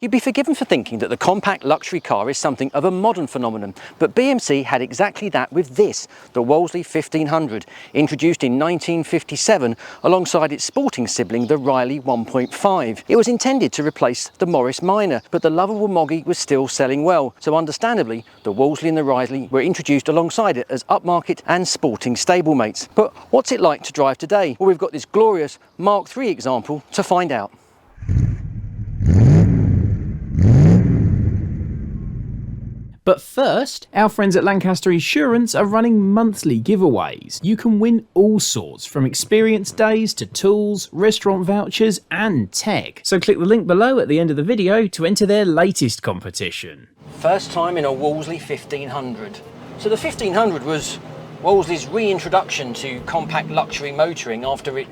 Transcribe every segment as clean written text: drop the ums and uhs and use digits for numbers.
You'd be forgiven for thinking that the compact luxury car is something of a modern phenomenon, but BMC had exactly that with this, the Wolseley 1500, introduced in 1957 alongside its sporting sibling, the Riley 1.5. It was intended to replace the Morris Minor, but the lovable Moggy was still selling well, so understandably, the Wolseley and the Riley were introduced alongside it as upmarket and sporting stablemates. But what's it like to drive today? Well, we've got this glorious Mark III example to find out. But first, our friends at Lancaster Insurance are running monthly giveaways. You can win all sorts, from experience days to tools, restaurant vouchers and tech. So click the link below at the end of the video to enter their latest competition. First time in a Wolseley 1500. So the 1500 was Wolseley's reintroduction to compact luxury motoring after it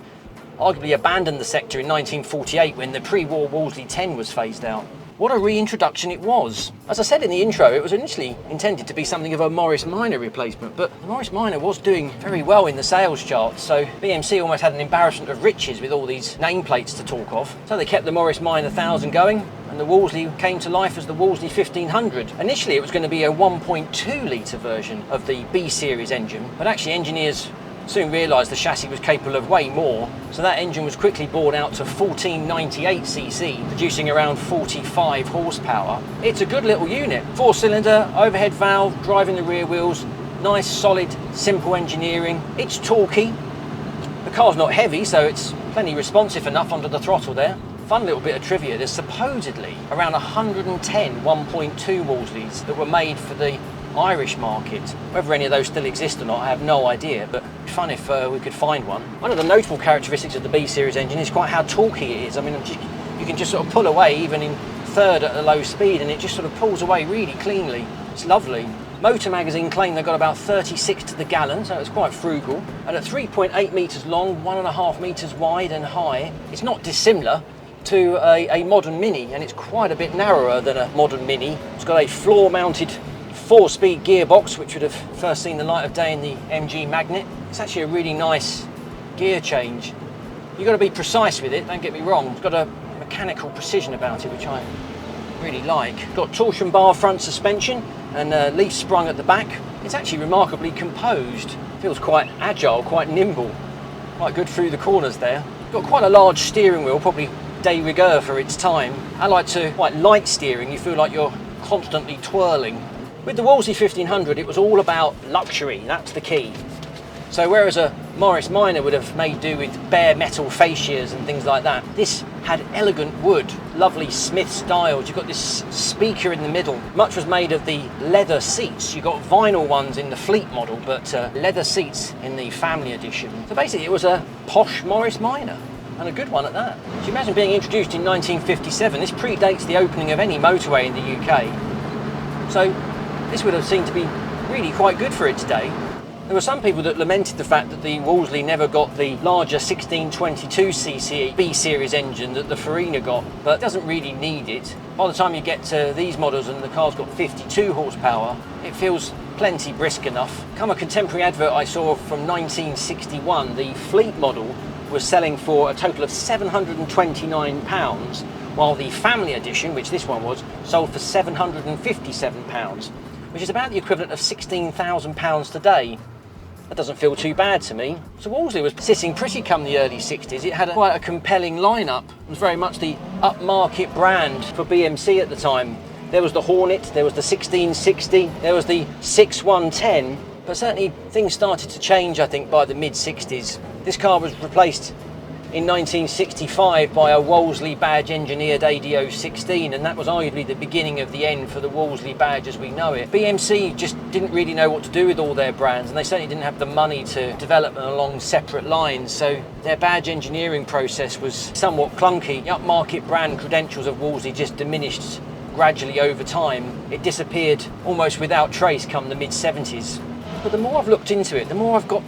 arguably abandoned the sector in 1948 when the pre-war Wolseley Ten was phased out. What a reintroduction it was. As I said in the intro, it was initially intended to be something of a Morris Minor replacement, but the Morris Minor was doing very well in the sales charts, so BMC almost had an embarrassment of riches with all these nameplates to talk of. So they kept the Morris Minor 1000 going, and the Wolseley came to life as the Wolseley 1500. Initially it was going to be a 1.2 litre version of the B series engine, but actually engineers soon realised the chassis was capable of way more, so that engine was quickly bored out to 1498cc, producing around 45 horsepower. It's a good little unit. 4-cylinder, overhead valve, driving the rear wheels, nice, solid, simple engineering. It's torquey. The car's not heavy, so it's plenty responsive enough under the throttle there. Fun little bit of trivia, there's supposedly around 110 1.2 Wolseleys that were made for the Irish market. Whether any of those still exist or not, I have no idea, but it'd be fun if we could find one. One of the notable characteristics of the B series engine is quite how torquey it is. I mean, you can just sort of pull away even in third at a low speed and it just sort of pulls away really cleanly. It's lovely. Motor Magazine claimed they got about 36 to the gallon, so it's quite frugal. And at 3.8 metres long, 1.5 metres wide and high, it's not dissimilar to a modern Mini, and it's quite a bit narrower than a modern Mini. It's got a floor-mounted 4-speed gearbox, which would have first seen the light of day in the MG Magnet. It's actually a really nice gear change. You've got to be precise with it, don't get me wrong. It's got a mechanical precision about it, which I really like. Got torsion bar front suspension and leaf sprung at the back. It's actually remarkably composed. Feels quite agile, quite nimble, quite good through the corners there. Got quite a large steering wheel, probably de rigueur for its time. Allied to quite light steering, you feel like you're constantly twirling. With the Wolseley 1500, it was all about luxury, that's the key. So whereas a Morris Minor would have made do with bare metal fascias and things like that, this had elegant wood, lovely Smith styles. You've got this speaker in the middle. Much was made of the leather seats. You got vinyl ones in the Fleet model, but leather seats in the family edition. So basically it was a posh Morris Minor, and a good one at that. So you imagine being introduced in 1957. This predates the opening of any motorway in the UK. So this would have seemed to be really quite good for its day. There were some people that lamented the fact that the Wolseley never got the larger 1622cc B-series engine that the Farina got, but it doesn't really need it. By the time you get to these models and the car's got 52 horsepower, it feels plenty brisk enough. Come a contemporary advert I saw from 1961, the Fleet model was selling for a total of £729, while the family edition, which this one was, sold for £757. Which is about the equivalent of £16,000 today. That doesn't feel too bad to me. So Wolseley was sitting pretty come the early 60s. It had quite a compelling lineup. It was very much the upmarket brand for BMC at the time. There was the Hornet, there was the 1660, there was the 6110, but certainly things started to change, I think, by the mid-60s. This car was replaced in 1965 by a Wolseley badge engineered AD016, and that was arguably the beginning of the end for the Wolseley badge as we know it. BMC just didn't really know what to do with all their brands, and they certainly didn't have the money to develop them along separate lines, so their badge engineering process was somewhat clunky. The upmarket brand credentials of Wolseley just diminished gradually over time. It disappeared almost without trace come the mid-70s. But the more I've looked into it, the more I've got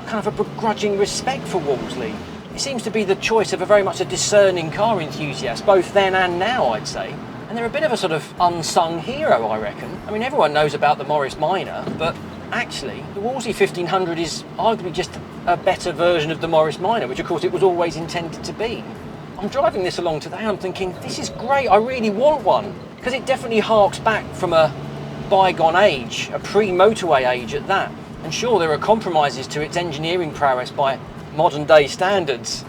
kind of a begrudging respect for Wolseley. It seems to be the choice of a very much a discerning car enthusiast, both then and now, I'd say. And they're a bit of a sort of unsung hero, I reckon. I mean, everyone knows about the Morris Minor, but actually, the Wolseley 1500 is arguably just a better version of the Morris Minor, which of course it was always intended to be. I'm driving this along today, I'm thinking, this is great, I really want one. Because it definitely harks back from a bygone age, a pre-motorway age at that. And sure, there are compromises to its engineering prowess by modern day standards.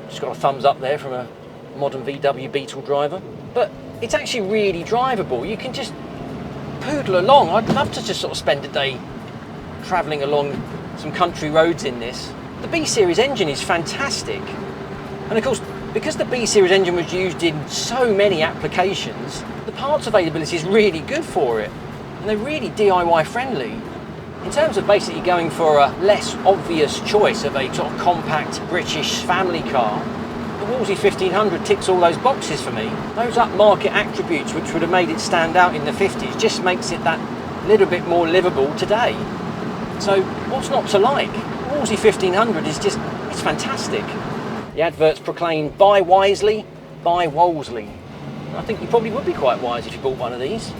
Just got a thumbs up there from a modern VW Beetle driver. But it's actually really drivable. You can just poodle along. I'd love to just sort of spend a day travelling along some country roads in this. The B-Series engine is fantastic. And of course, because the B-Series engine was used in so many applications, the parts availability is really good for it. And they're really DIY friendly. In terms of basically going for a less obvious choice of a sort of compact British family car, the Wolseley 1500 ticks all those boxes for me. Those upmarket attributes which would have made it stand out in the 50s just makes it that little bit more livable today. So what's not to like? Wolseley 1500 is just, it's fantastic. The adverts proclaim, buy wisely, buy Wolseley. I think you probably would be quite wise if you bought one of these.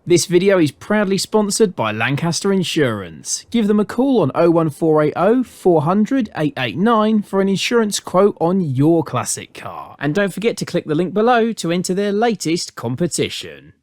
This video is proudly sponsored by Lancaster Insurance. Give them a call on 01480 400 889 for an insurance quote on your classic car. And don't forget to click the link below to enter their latest competition.